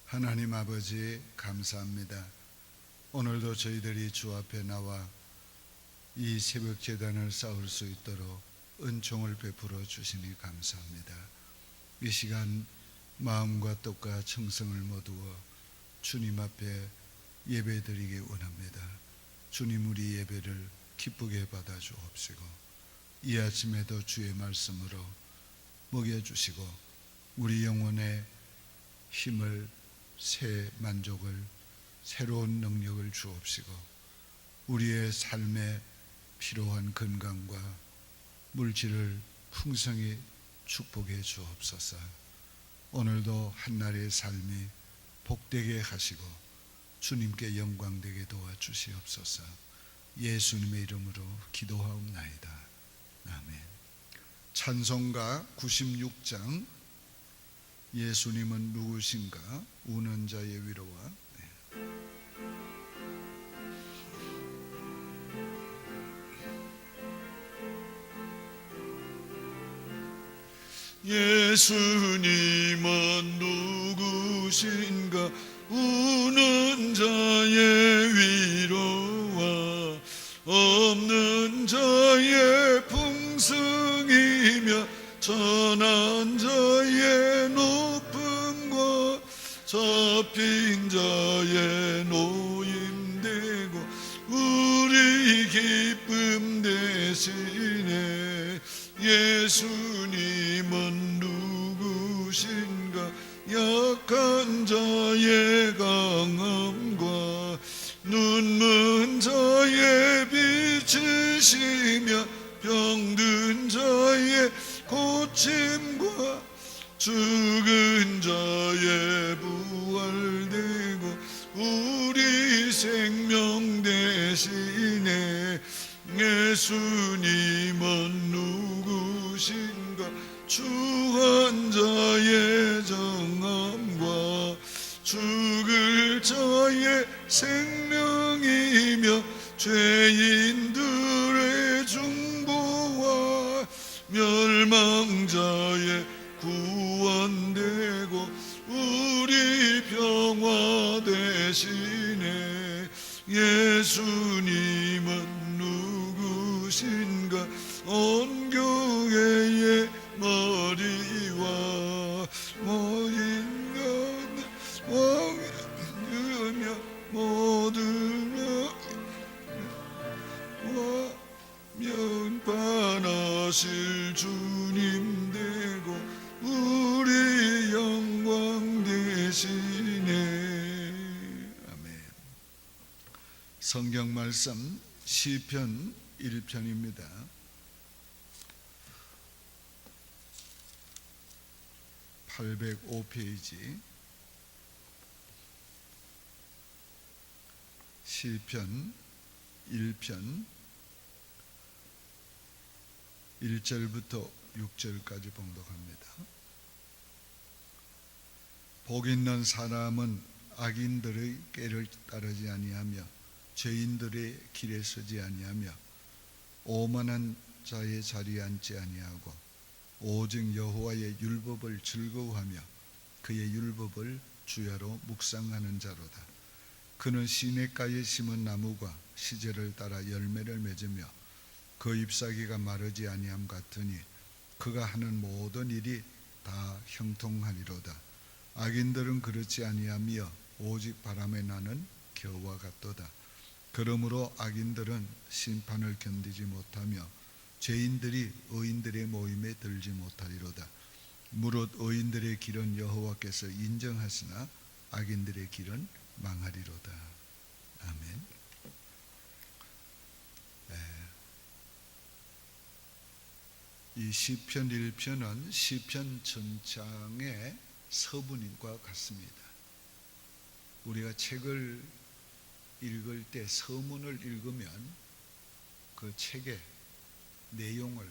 하나님 아버지 감사합니다. 오늘도 저희들이 주 앞에 나와 이 새벽 제단을 쌓을 수 있도록 은총을 베풀어 주시니 감사합니다. 이 시간 마음과 뜻과 정성을 모두어 주님 앞에 예배드리기 원합니다. 주님, 우리 예배를 기쁘게 받아 주옵시고 이 아침에도 주의 말씀으로 먹여주시고 우리 영혼의 힘을, 새 만족을, 새로운 능력을 주옵시고 우리의 삶에 필요한 건강과 물질을 풍성히 축복해 주옵소서. 오늘도 한날의 삶이 복되게 하시고 주님께 영광되게 도와주시옵소서. 예수님의 이름으로 기도하옵나이다. 아멘. 찬송가 96장 예수님은 누구신가? 우는 자의 위로와. 예수님은 누구신가? 우는 자의 위로와 없는 자의 풍성이며 천한 자의 높음과 잡힌 자의 노임되고 우리 기쁨 대신에 예수님은 누구신가? 약한 자의 강함과 눈먼 자의 빛이시며 병든 자의 고침과 죽은 자의 부활되고 우리 생명 대신에 예수님은 누구신가? 추한 자의 정함과 죽을 자의 생명이며 죄인들의 중보와 멸망자의 구원되고 우리 평화 대신에 예수님은 누구신가? 온 교회의 머리와 모인 것 왕이며 모든 면반하실 주님 되고 우리 영광 되시네. 아멘. 성경 말씀 시편 1편입니다. 805페이지 시편 1편 1절부터 6절까지 봉독합니다. 복 있는 사람은 악인들의 꾀를 따르지 아니하며 죄인들의 길에 서지 아니하며 오만한 자의 자리에 앉지 아니하고 오직 여호와의 율법을 즐거워하며 그의 율법을 주야로 묵상하는 자로다. 그는 시냇가에 심은 나무가 시절을 따라 열매를 맺으며 그 잎사귀가 마르지 아니함 같으니 그가 하는 모든 일이 다 형통하리로다. 악인들은 그렇지 아니하며 오직 바람에 나는 겨와 같도다. 그러므로 악인들은 심판을 견디지 못하며 죄인들이 의인들의 모임에 들지 못하리로다. 무릇 의인들의 길은 여호와께서 인정하시나 악인들의 길은 망하리로다. 아멘. 이 시편 1편은 시편 전장의 서문과 같습니다. 우리가 책을 읽을 때 서문을 읽으면 그 책의 내용을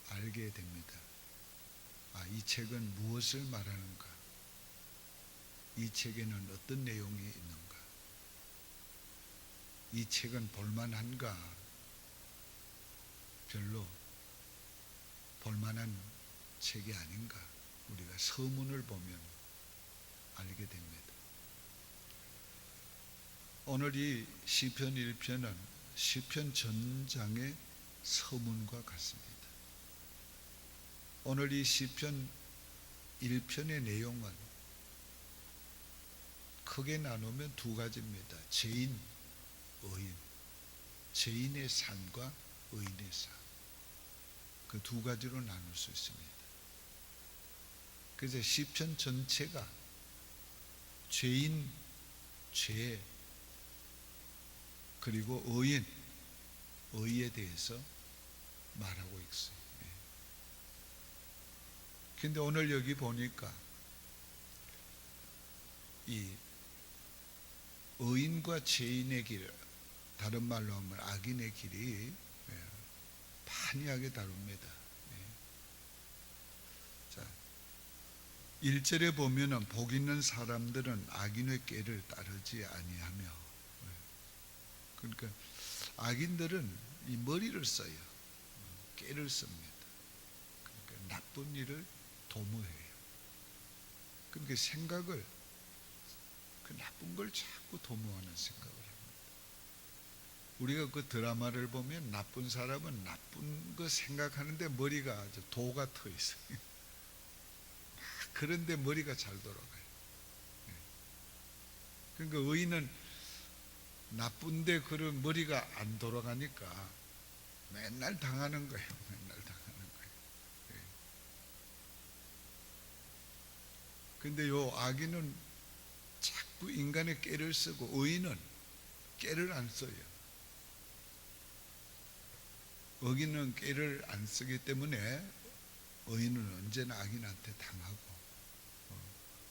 알게 됩니다. 이 책은 무엇을 말하는가? 이 책에는 어떤 내용이 있는가? 이 책은 볼만한가? 별로 볼만한 책이 아닌가? 우리가 서문을 보면 알게 됩니다. 오늘 이 시편 1편은 시편 전장의 서문과 같습니다. 오늘 이 시편 1편의 내용은 크게 나누면 두 가지입니다. 죄인, 의인. 죄인의 삶과 의인의 삶. 그 두 가지로 나눌 수 있습니다. 그래서 시편 전체가 죄인, 죄, 그리고 의인, 의에 대해서 말하고 있어요. 근데 오늘 여기 보니까 이 의인과 죄인의 길, 다른 말로 하면 악인의 길이 판이하게 다룹니다. 자, 1절에 보면은 복 있는 사람들은 악인의 꾀를 따르지 아니하며, 그러니까 악인들은 이 머리를 써요. 꾀를 씁니다. 그러니까 나쁜 일을 도모해요. 그러니까 생각을, 그 나쁜 걸 자꾸 도모하는 생각을 합니다. 우리가 그 드라마를 보면 나쁜 사람은 나쁜 거 생각하는데 머리가 아주 도가 터 있어요. 그런데 머리가 잘 돌아가요. 그러니까 의인은 나쁜데 그런 머리가 안 돌아가니까 맨날 당하는 거예요. 맨날 당하는 거예요. 근데 요 악인은 자꾸 인간의 꾀를 쓰고, 의인은 꾀를 안 써요. 의인은 꾀를 안 쓰기 때문에 의인은 언제나 악인한테 당하고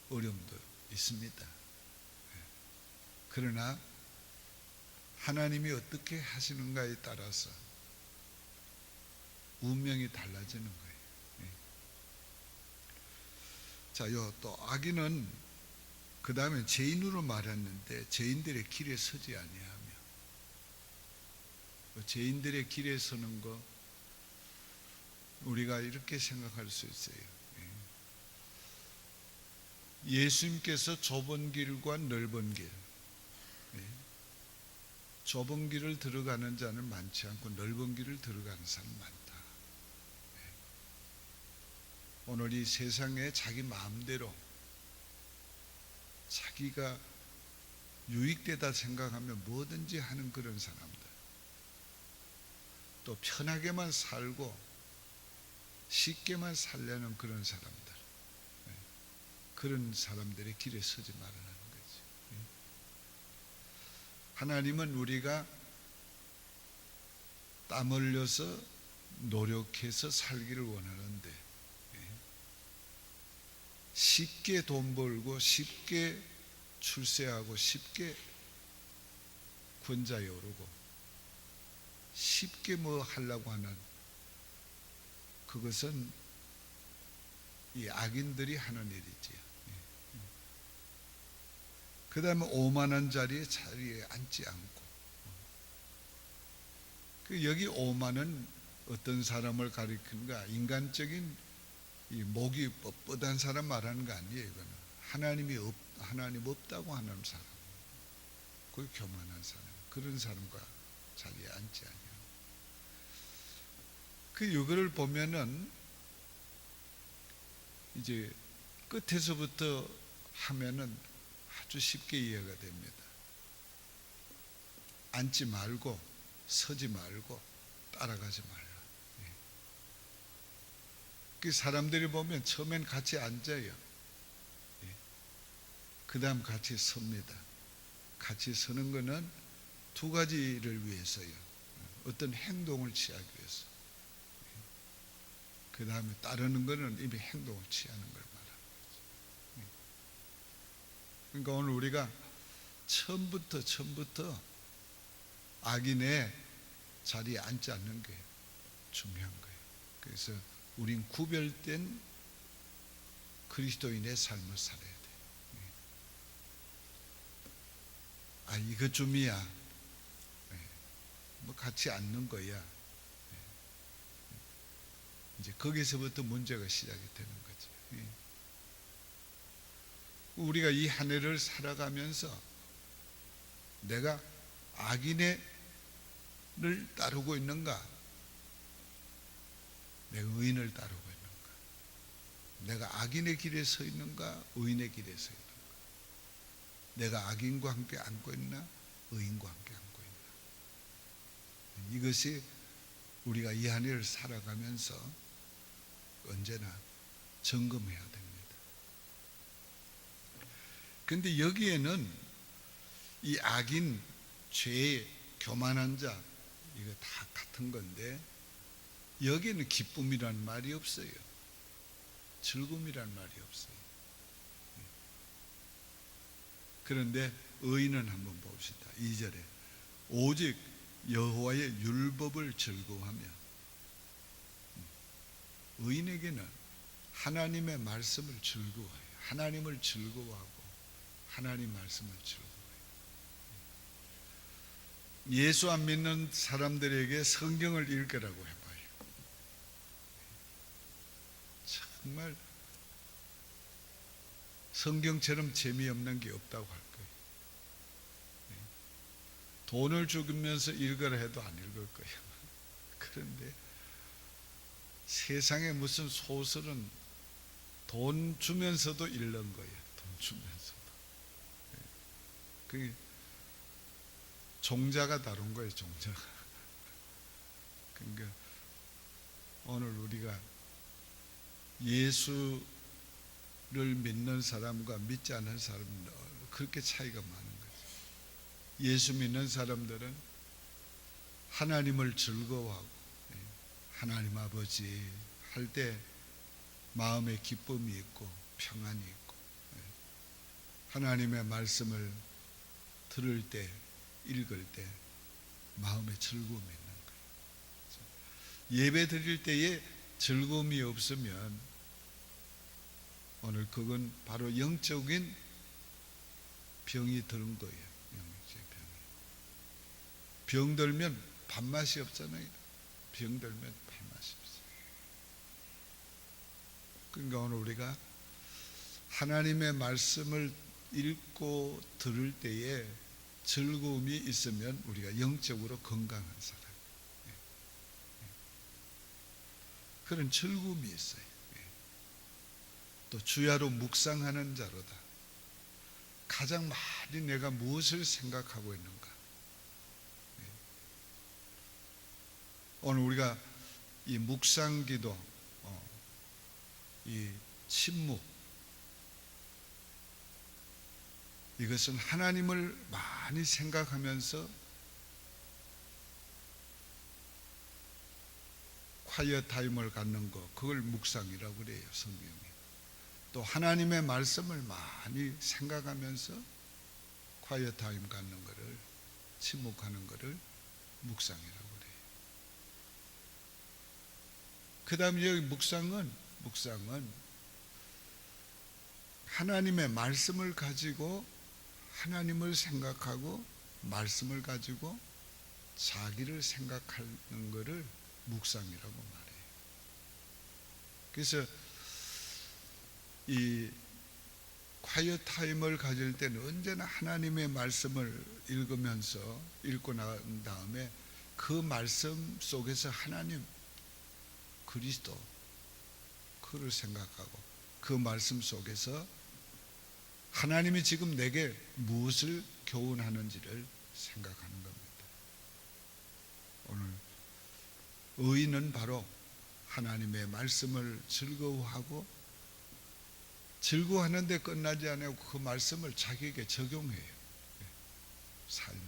어려움도 있습니다. 그러나 하나님이 어떻게 하시는가에 따라서 운명이 달라지는 거예요. 자, 요 또 악인은 그 다음에 죄인으로 말했는데, 죄인들의 길에 서지 아니하며. 죄인들의 길에 서는 거, 우리가 이렇게 생각할 수 있어요. 예수님께서 좁은 길과 넓은 길, 좁은 길을 들어가는 자는 많지 않고 넓은 길을 들어가는 사람 많다. 오늘 이 세상에 자기 마음대로 자기가 유익되다 생각하면 뭐든지 하는 그런 사람들, 또 편하게만 살고 쉽게만 살려는 그런 사람들, 그런 사람들의 길에 서지 말라는 거지. 하나님은 우리가 땀 흘려서 노력해서 살기를 원하는데, 쉽게 돈 벌고 쉽게 출세하고 쉽게 권자에 오르고 쉽게 뭐 하려고 하는, 그것은 이 악인들이 하는 일이지요. 그 다음에 오만한 자리에 앉지 않고, 여기 오만은 어떤 사람을 가리키는가? 인간적인 이 목이 뻣뻣한 사람 말하는 거 아니에요. 이거는 하나님 없다고 하는 사람, 그 교만한 사람, 그런 사람과 자리에 앉지 아니하고. 그 이거를 보면은 이제 끝에서부터 하면은 아주 쉽게 이해가 됩니다. 앉지 말고 서지 말고 따라가지 말라. 그 사람들이 보면 처음엔 같이 앉아요. 그 다음 같이 섭니다. 같이 서는 것은 두 가지를 위해서요. 어떤 행동을 취하기 위해서. 그 다음에 따르는 것은 이미 행동을 취하는 걸 말하는 거죠. 그러니까 오늘 우리가 처음부터 악인의 자리에 앉지 않는 게 중요한 거예요. 그래서 우린 구별된 그리스도인의 삶을 살아야 돼. 아, 이것쯤이야. 뭐 같이 앉는 거야. 이제 거기서부터 문제가 시작이 되는 거죠. 우리가 이 한 해를 살아가면서 내가 악인을 따르고 있는가? 내가 의인을 따르고 있는가? 내가 악인의 길에 서 있는가? 의인의 길에 서 있는가? 내가 악인과 함께 앉고 있나? 의인과 함께 앉고 있나? 이것이 우리가 이 한 해를 살아가면서 언제나 점검해야 됩니다. 그런데 여기에는 이 악인, 죄, 교만한 자, 이거 다 같은 건데 여기에는 기쁨이란 말이 없어요. 즐거움이란 말이 없어요. 그런데 의인은 한번 봅시다. 2절에 오직 여호와의 율법을 즐거워하며, 의인에게는 하나님의 말씀을 즐거워해요. 하나님을 즐거워하고 하나님 말씀을 즐거워해요. 예수 안 믿는 사람들에게 성경을 읽으라고 해봐요. 정말 성경처럼 재미없는 게 없다고 할 거예요. 돈을 주면서 읽으라 해도 안 읽을 거예요. 그런데 세상에 무슨 소설은 돈 주면서도 읽는 거예요. 돈 주면서도. 그게 종자가 다른 거예요. 종자가. 그러니까 오늘 우리가 예수를 믿는 사람과 믿지 않는 사람은 그렇게 차이가 많은 거죠. 예수 믿는 사람들은 하나님을 즐거워하고 하나님 아버지 할 때 마음에 기쁨이 있고 평안이 있고, 하나님의 말씀을 들을 때, 읽을 때 마음에 즐거움이 있는 거예요. 예배 드릴 때에 즐거움이 없으면 오늘 그건 바로 영적인 병이 드는 거예요. 영적인 병이. 병 들면 밥맛이 없잖아요. 병 들면 밥맛이 없어요. 그러니까 오늘 우리가 하나님의 말씀을 읽고 들을 때에 즐거움이 있으면 우리가 영적으로 건강한 사람, 그런 즐거움이 있어요. 또 주야로 묵상하는 자로다. 가장 많이 내가 무엇을 생각하고 있는가? 오늘 우리가 이 묵상기도, 이 침묵, 이것은 하나님을 많이 생각하면서 콰이어 타임을 갖는 거, 그걸 묵상이라고 그래요, 성경이. 또 하나님의 말씀을 많이 생각하면서 콰이어 타임 갖는 거를, 침묵하는 거를 묵상이라고 그래요. 그 다음에 여기 묵상은 하나님의 말씀을 가지고 하나님을 생각하고 말씀을 가지고 자기를 생각하는 것을 묵상이라고 말해요. 그래서 이 콰이어 타임을 가질 때는 언제나 하나님의 말씀을 읽으면서, 읽고 난 다음에 그 말씀 속에서 하나님, 그리스도, 그를 생각하고 그 말씀 속에서 하나님이 지금 내게 무엇을 교훈하는지를 생각하는 겁니다. 오늘 의인은 바로 하나님의 말씀을 즐거워하고, 즐거워하는데 끝나지 않고 그 말씀을 자기에게 적용해요. 삶에.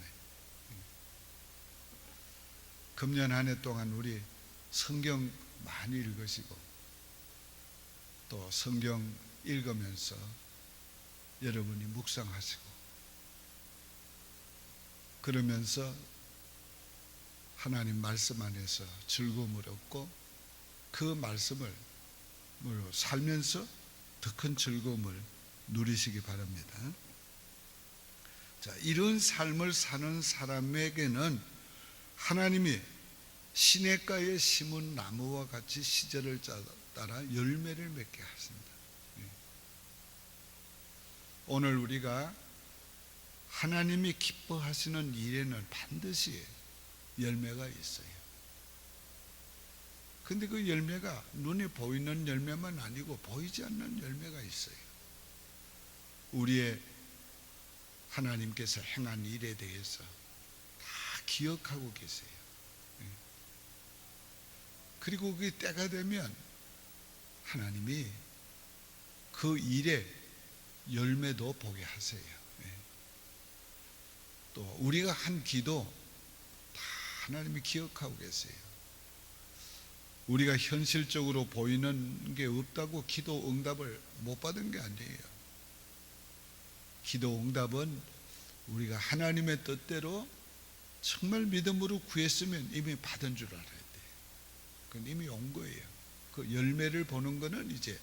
금년 한 해 동안 우리 성경 많이 읽으시고 또 성경 읽으면서 여러분이 묵상하시고 그러면서 하나님 말씀 안에서 즐거움을 얻고 그 말씀을 살면서 더 큰 즐거움을 누리시기 바랍니다. 자, 이런 삶을 사는 사람에게는 하나님이 시냇가에 심은 나무와 같이 시절을 따라 열매를 맺게 하십니다. 오늘 우리가 하나님이 기뻐하시는 일에는 반드시 열매가 있어요. 근데 그 열매가 눈에 보이는 열매만 아니고 보이지 않는 열매가 있어요. 우리의 하나님께서 행한 일에 대해서 다 기억하고 계세요. 그리고 그게 때가 되면 하나님이 그 일에 열매도 보게 하세요. 또 우리가 한 기도 다 하나님이 기억하고 계세요. 우리가 현실적으로 보이는 게 없다고 기도 응답을 못 받은 게 아니에요. 기도 응답은 우리가 하나님의 뜻대로 정말 믿음으로 구했으면 이미 받은 줄 알아야 돼요. 그건 이미 온 거예요. 그 열매를 보는 거는 이제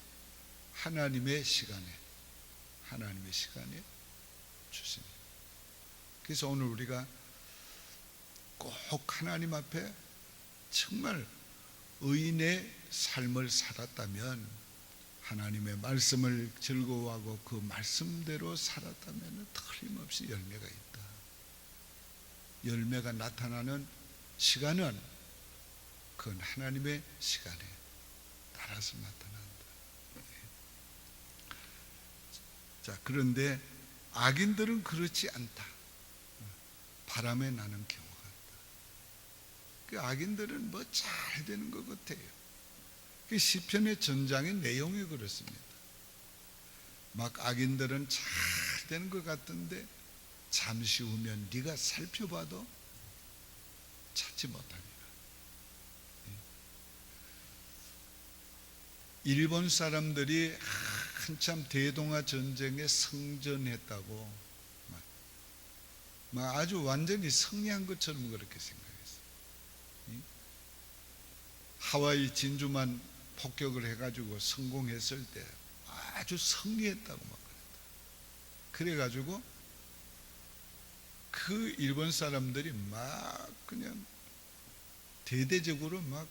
하나님의 시간에 주시는. 그래서 오늘 우리가 꼭 하나님 앞에 정말 의인의 삶을 살았다면, 하나님의 말씀을 즐거워하고 그 말씀대로 살았다면 틀림없이 열매가 있다. 열매가 나타나는 시간은 그건 하나님의 시간에 따라서 나타난다. 자, 그런데 악인들은 그렇지 않다. 바람에 나는 경우 같다. 그 악인들은 뭐 잘 되는 것 같아요. 그 시편의 전장의 내용이 그렇습니다. 막 악인들은 잘 되는 것 같은데 잠시 후면 네가 살펴봐도 찾지 못하니라. 일본 사람들이 한참 대동아 전쟁에 승전했다고 막 아주 완전히 승리한 것처럼 그렇게 생각했어요. 하와이 진주만 폭격을 해가지고 성공했을 때 아주 승리했다고 막 그랬다. 그래가지고 그 일본 사람들이 막 그냥 대대적으로 막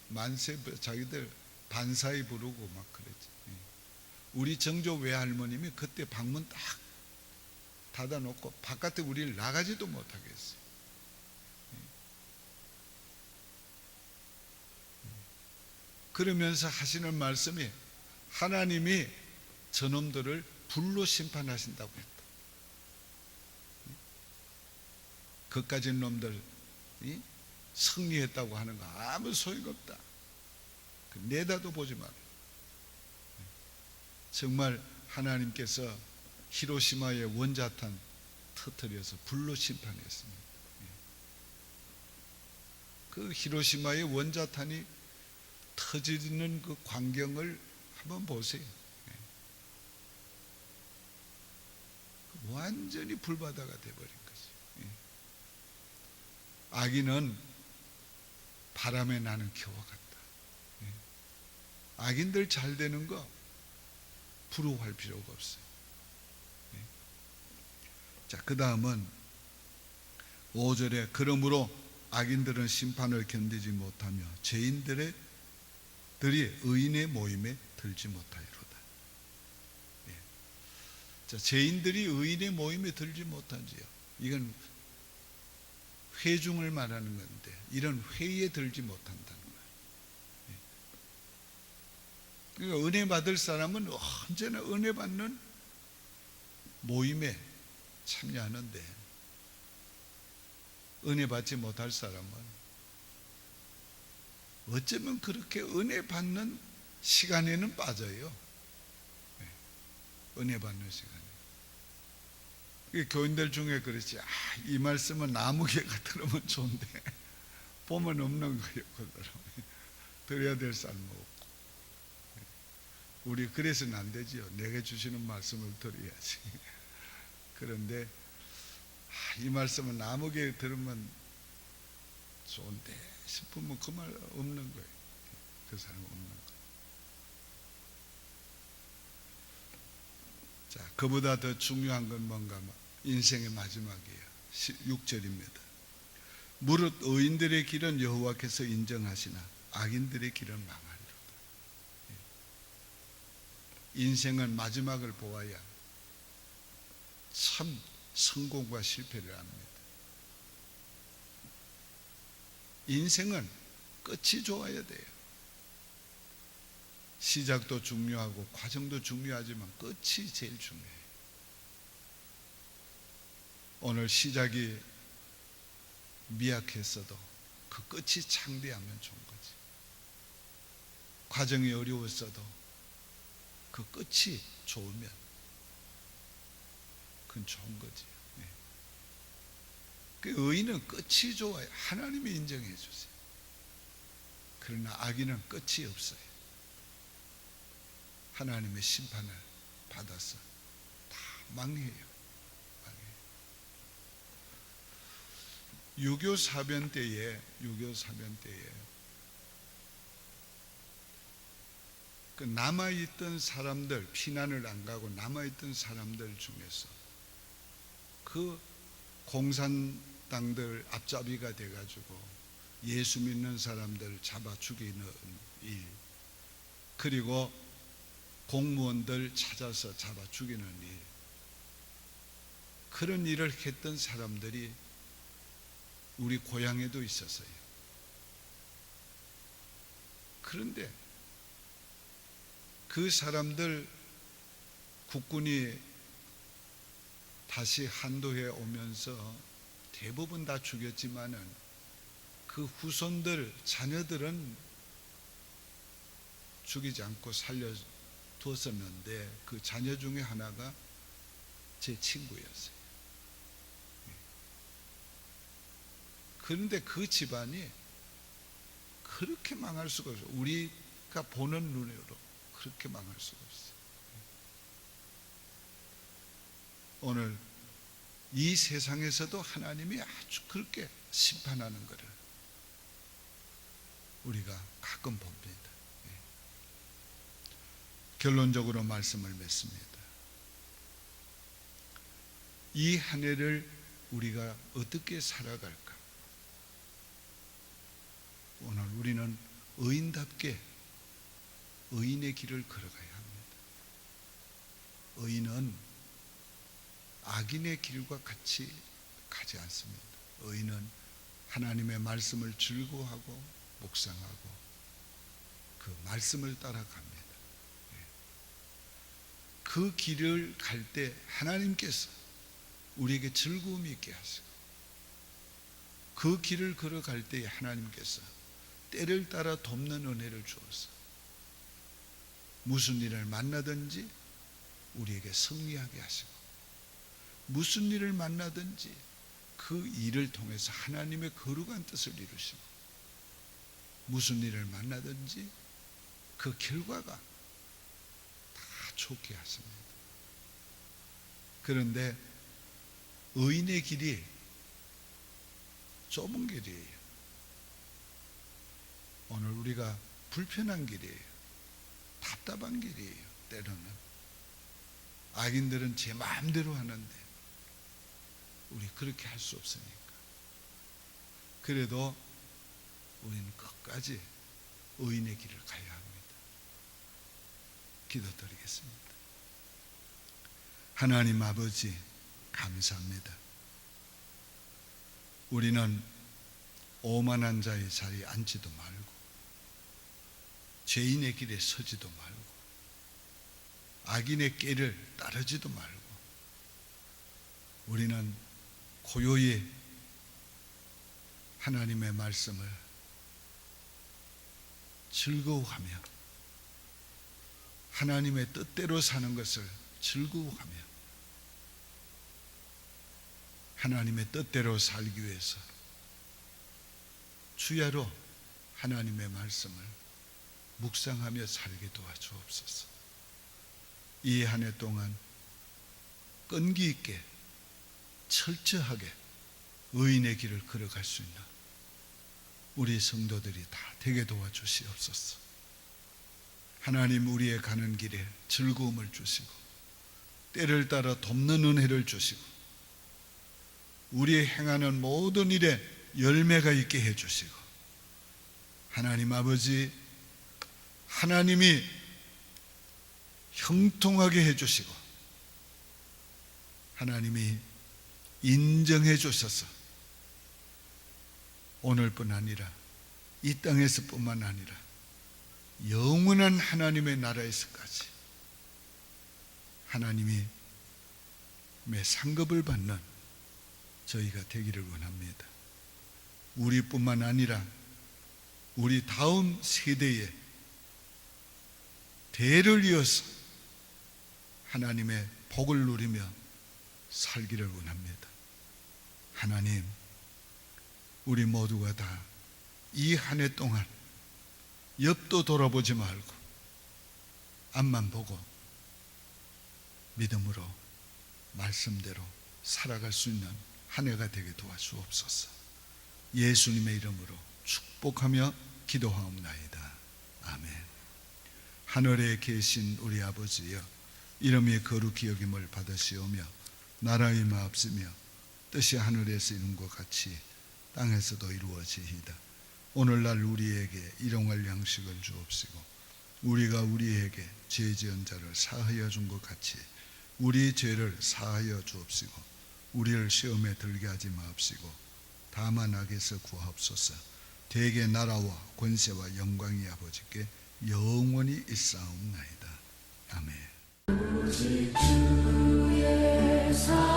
만세, 자기들 반사에 부르고 막 그랬지. 우리 정조 외할머님이 그때 방문 딱 닫아놓고 바깥에 우리를 나가지도 못하게 했어요. 그러면서 하시는 말씀이 하나님이 저놈들을 불로 심판하신다고 했다. 그까진 놈들 승리했다고 하는 거 아무 소용 없다. 내다도 보지 마라. 정말 하나님께서 히로시마의 원자탄 터뜨려서 불로 심판했습니다. 그 히로시마의 원자탄이 터지는 그 광경을 한번 보세요. 완전히 불바다가 되어버린 거죠. 악인은 바람에 나는 겨와 같다. 악인들 잘 되는 거 부러워할 필요가 없어요. 자, 그 다음은 5절에 그러므로 악인들은 심판을 견디지 못하며 죄인들이 의인의 모임에 들지 못하리로다. 자, 죄인들이 의인의 모임에 들지 못하지요. 이건 회중을 말하는 건데 이런 회의에 들지 못한다는 거예요. 그러니까 은혜 받을 사람은 언제나 은혜 받는 모임에 참여하는데 은혜 받지 못할 사람은 어쩌면 그렇게 은혜 받는 시간에는 빠져요. 은혜 받는 시간에. 교인들 중에 그렇지. 이 말씀은 나무개가 들으면 좋은데 보면 없는 거예요. 들어야 될 삶은 없고. 우리 그래서는 안 되지요. 내게 주시는 말씀을 들어야지. 그런데 이 말씀은 나무개 들으면 좋은데 싶으면 그 말 없는 거예요. 그 사람 없는 거예요. 자, 그보다 더 중요한 건 뭔가 인생의 마지막이에요. 6절입니다. 무릇 의인들의 길은 여호와께서 인정하시나 악인들의 길은 망하리로다. 인생은 마지막을 보아야 참 성공과 실패를 합니다. 인생은 끝이 좋아야 돼요. 시작도 중요하고 과정도 중요하지만 끝이 제일 중요해요. 오늘 시작이 미약했어도 그 끝이 창대하면 좋은 거지. 과정이 어려웠어도 그 끝이 좋으면 그건 좋은 거지. 그 의인은 끝이 좋아요. 하나님이 인정해 주세요. 그러나 악인은 끝이 없어요. 하나님의 심판을 받아서 다 망해요. 유교 사변 때에 그 남아있던 사람들, 피난을 안 가고 남아있던 사람들 중에서 그 공산당들 앞잡이가 돼가지고 예수 믿는 사람들 잡아 죽이는 일, 그리고 공무원들 찾아서 잡아 죽이는 일, 그런 일을 했던 사람들이 우리 고향에도 있었어요. 그런데 그 사람들 국군이 다시 한도에 오면서 대부분 다 죽였지만은 그 후손들, 자녀들은 죽이지 않고 살려두었었는데 그 자녀 중에 하나가 제 친구였어요. 그런데 그 집안이 그렇게 망할 수가 없어요. 우리가 보는 눈으로 그렇게 망할 수가 없어요. 오늘 이 세상에서도 하나님이 아주 그렇게 심판하는 것을 우리가 가끔 봅니다. 결론적으로 말씀을 맺습니다. 이 한 해를 우리가 어떻게 살아갈까? 오늘 우리는 의인답게 의인의 길을 걸어가야 합니다. 의인은 악인의 길과 같이 가지 않습니다. 의인은 하나님의 말씀을 즐거워하고 묵상하고 그 말씀을 따라갑니다. 그 길을 갈 때 하나님께서 우리에게 즐거움이 있게 하시고, 그 길을 걸어갈 때 하나님께서 때를 따라 돕는 은혜를 주어서 무슨 일을 만나든지 우리에게 승리하게 하시고, 무슨 일을 만나든지 그 일을 통해서 하나님의 거룩한 뜻을 이루시고, 무슨 일을 만나든지 그 결과가 다 좋게 하십니다. 그런데 의인의 길이 좁은 길이에요. 오늘 우리가 불편한 길이에요. 답답한 길이에요. 때로는 악인들은 제 마음대로 하는데 우리 그렇게 할 수 없으니까. 그래도 우리는 끝까지 의인의 길을 가야 합니다. 기도드리겠습니다. 하나님 아버지, 감사합니다. 우리는 오만한 자의 자리에 앉지도 말고 죄인의 길에 서지도 말고 악인의 길을 따르지도 말고 우리는 고요히 하나님의 말씀을 즐거워하며 하나님의 뜻대로 사는 것을 즐거워하며 하나님의 뜻대로 살기 위해서 주야로 하나님의 말씀을 묵상하며 살게 도와주옵소서. 이 한 해 동안 끈기 있게 철저하게 의인의 길을 걸어갈 수 있는 우리 성도들이 다 되게 도와주시옵소서. 하나님, 우리의 가는 길에 즐거움을 주시고 때를 따라 돕는 은혜를 주시고 우리의 행하는 모든 일에 열매가 있게 해주시고, 하나님 아버지, 하나님이 형통하게 해주시고 하나님이 인정해 주셔서 오늘뿐 아니라 이 땅에서뿐만 아니라 영원한 하나님의 나라에서까지 하나님이 상급을 받는 저희가 되기를 원합니다. 우리뿐만 아니라 우리 다음 세대에 대를 이어서 하나님의 복을 누리며 살기를 원합니다. 하나님, 우리 모두가 다 이 한 해 동안 옆도 돌아보지 말고 앞만 보고 믿음으로 말씀대로 살아갈 수 있는 한 해가 되게 도와주옵소서. 예수님의 이름으로 축복하며 기도하옵나이다. 아멘. 하늘에 계신 우리 아버지여, 이름이 거룩히 여김을 받으시오며 나라의 마옵시며 뜻이 하늘에서 이룬 것 같이 땅에서도 이루어지이다. 오늘날 우리에게 일용할 양식을 주옵시고 우리가 우리에게 죄 지은 자를 사하여 준 것 같이 우리 죄를 사하여 주옵시고 우리를 시험에 들게 하지 마옵시고 다만 악에서 구하옵소서. 대개 나라와 권세와 영광이 아버지께 영원히 있사옵나이다. 아멘. 오직 주의 사랑